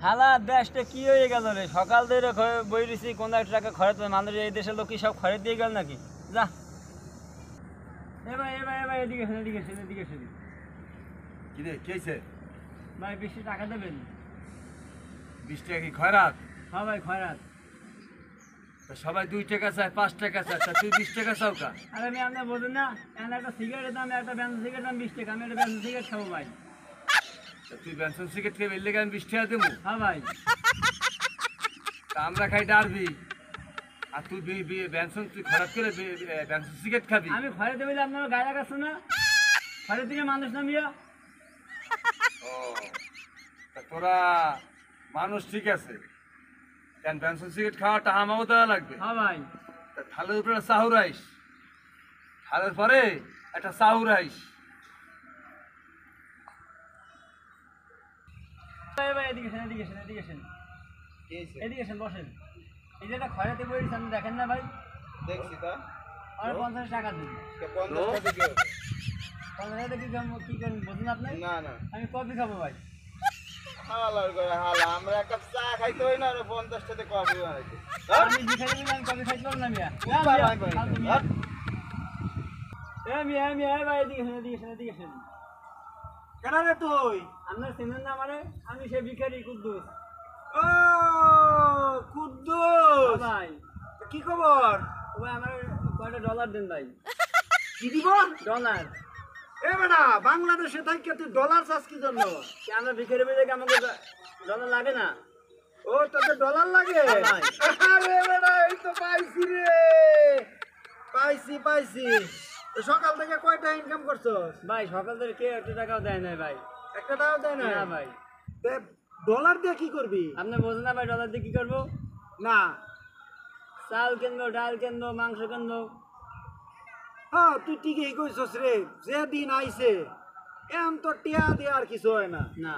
হালা দেশটা কি হয়ে গেল রে? সকাল ধরে বই দিছি কোন একটা টাকা খরচ মানুষ এই দেশের লোক কি সব খরচ দিয়ে গেল নাকি? যা এবার এদিকে এদিকে কি রে কি হয়েছে? ভাই 20 টাকা দেবেন। 20 টাকা কি খয়রাত? হ্যাঁ ভাই খয়রাত। তো সবাই 2 টাকা চায় 5 টাকা চায়, তা তুই 20 টাকা চাও কা? আরে আমি আপনার বলুন না, একটা সিগারেটের দাম, একটা বেনসন সিগারেট দাম 20 টাকা। আমি একটা বেনসন সিগারেট খাবো ভাই। তুই বেনসন সিগারেট খেয়ে বেরলে আমি 20 টাকা দেবো? হ্যাঁ ভাই। তা আমরা খাই ডারবি, আর তুই বেনসন তুই খরচ করে বেনসন সিগারেট খাবি? আমি খরে দেবে আপনার গায়ে লাগাচ্ছ না? খরে থেকে মানুষ নামিয়া। ও তা তোরা মানুষ ঠিক আছে, কেন বেনসন সিগারেট খাওয়াটা আমাকেও দেওয়া লাগবে? হ্যাঁ ভাই। তা থালের উপরে চাহুর আইস, থালের পরে একটা চাহুর আইস। এদিকে বসেন। এই যে একটা খয়রাতে বইছি আপনি দেখেন না ভাই? দেখছি তা আর 50 টাকা দিন। 50 টাকা 50 টাকা কি করেন বুঝুন আপনি? না না আমি কফি খাবো ভাই। হালার করে হালা, আমরা একটা চা খাইতে হই না, আর 50 টাকা কফি বানাইতে। আমি ভিখারি বলে আমি কফি খাইতে পারবো না মিয়া। মিয়া ভাই এদিকে কেন রে তুই? আপনার চিনেন না আমারে? আমি সে ভিখারি কুদ্দুস। ও কুদ্দুস ভাই কি খবর? ভাই আমার কয়টা ডলার দেন ভাই। কি দিব? ডলার। এ বেটা বাংলাদেশে থাকি তুই ডলার চাস কি জন্য? আমরা ভিখারি বলে কি আমাকে ডলার লাগে না? ও তোকে ডলার লাগে? ভাই। আরে বেটা এই তো পাইছি রে, পাইছি। তো সকাল থেকে কয়টা ইনকাম করছস? ভাই সকাল থেকে কে একটা টাকাও দেয় নাই ভাই। একটা টাকাও দেয় না? না ভাই। তে ডলার দিয়ে কি করবি? আপনি বোঝেন না ভাই ডলার দিয়ে কি করবো? না চাল কিনবো, ডাল কিনবো, মাংস কিনবো। হ্যাঁ তুই ঠিকই কইছস রে, যে দিন আইছে এখন তো টিয়া দিয়ে আর কিছু হয় না। না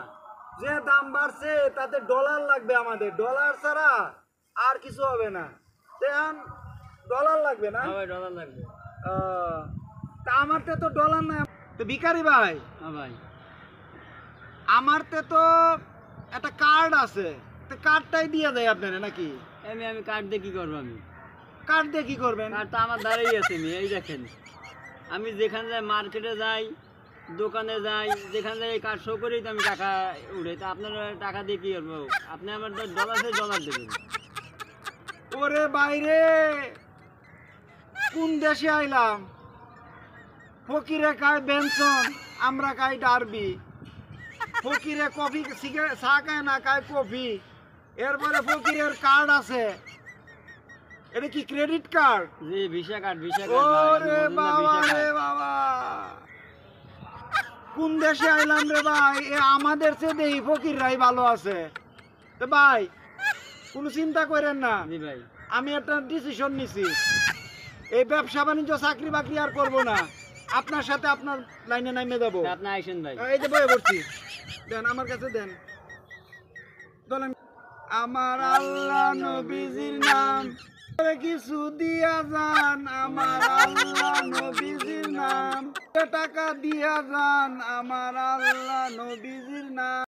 যে দাম বাড়ছে তাতে ডলার লাগবে, আমাদের ডলার ছাড়া আর কিছু হবে না। এখন ডলার লাগবে না? হ্যাঁ ভাই ডলার লাগবে। তা আমারতে তো ডলার নাই। তো ভিখারি ভাই, হ্যাঁ ভাই। আমারতে তো একটা কার্ড আছে, তো কার্ডটাই দিয়ে দেয় আপনারা নাকি? আমি কার্ড দিয়ে কি করবো? আমি কার্ড দিয়ে কি করবেন? কার্ড তো আমার দ্বারাই আছে মি। এই দেখেন আমি যেখানে যাই, মার্কেটে যাই, দোকানে যাই, যেখানে যাই কার্ড শো করেই তো আমি টাকা উঠে। তো আপনার টাকা দিয়ে কি করবো? আপনি আমার ডলার দেবেন। ওরে বাইরে কোন দেশে আইলাম? ফকিরে খায় বেনসন, আমরা খাই ডারবি। ফকিরে কফি সিগারেট চা খায় না, খায় কফি। এরপরে ফকিরের কার্ড আছে, এটা কি ক্রেডিট কার্ড? জি ভিসা কার্ড। ওরে বাবা রে বাবা, কোন দেশে আইলাম রে ভাই? আমাদের চেয়ে দেই ফকিররাই ভালো আছে। তো ভাই কোনো চিন্তা করেন না, জি ভাই। আমি একটা ডিসিশন নিছি, এই ব্যবসা বাণিজ্য চাকরি বাকরি আর করবো না, আপনার সাথে আপনার লাইনে নামে যাবো। আপনি আইসেন ভাই। এই যে বয়ে পড়ছি, দেন আমার কাছে দেন। বলেন আমার আল্লাহ নবীজির নাম কিছু দিয়া যান, আমার আল্লাহ নবীজির নাম টাকা দিয়া যান, আমার আল্লাহ নবীজির নাম।